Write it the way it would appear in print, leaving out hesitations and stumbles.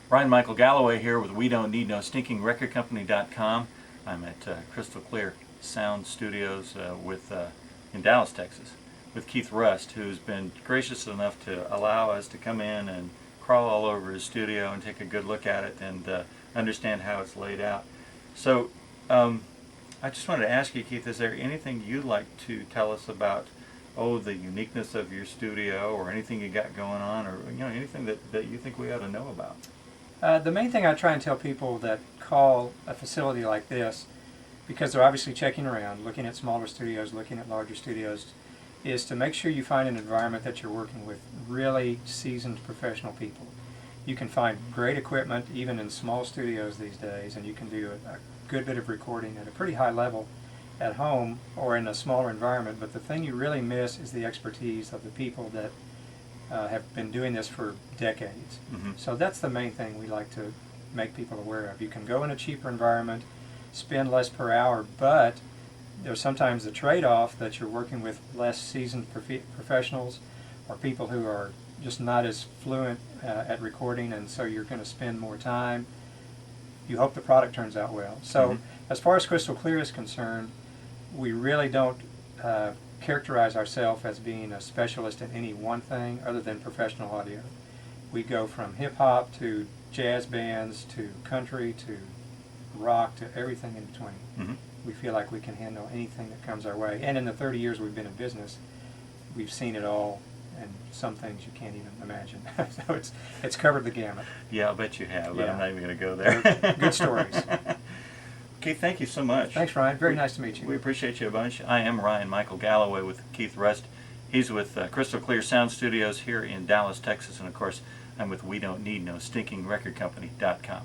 Ryan Michael Galloway here with We Don't Need No Stinking Record Company.com. I'm at Crystal Clear Sound Studios in Dallas, Texas, with Keith Rust, who's been gracious enough to allow us to come in and crawl all over his studio and take a good look at it and understand how it's laid out. So I just wanted to ask you, Keith, is there anything you'd like to tell us about the uniqueness of your studio, or anything you got going on, or anything that you think we ought to know about? The main thing I try and tell people that call a facility like this, because they're obviously checking around, looking at smaller studios, looking at larger studios, is to make sure you find an environment that you're working with really seasoned professional people. You can find great equipment even in small studios these days, and you can do a good bit of recording at a pretty high level at home or in a smaller environment, but the thing you really miss is the expertise of the people that have been doing this for decades. Mm-hmm. So that's the main thing we like to make people aware of. You can go in a cheaper environment, spend less per hour, but there's sometimes the trade-off that you're working with less seasoned professionals or people who are just not as fluent at recording, and so you're going to spend more time. You hope the product turns out well. So Mm-hmm. as far as Crystal Clear is concerned, we really don't characterize ourselves as being a specialist in any one thing other than professional audio. We go from hip-hop to jazz bands to country to rock to everything in between. Mm-hmm. We feel like we can handle anything that comes our way. And in the 30 years we've been in business, we've seen it all, and some things you can't even imagine. So it's covered the gamut. Yeah, I'll bet you have, but Yeah. I'm not even going to go there. Good stories. Keith, thank you so much. Thanks, Ryan. Very nice to meet you. We appreciate you a bunch. I am Ryan Michael Galloway with Keith Rust. He's with Crystal Clear Sound Studios here in Dallas, Texas, and of course, I'm with We Don't Need No Stinking Record Company.com.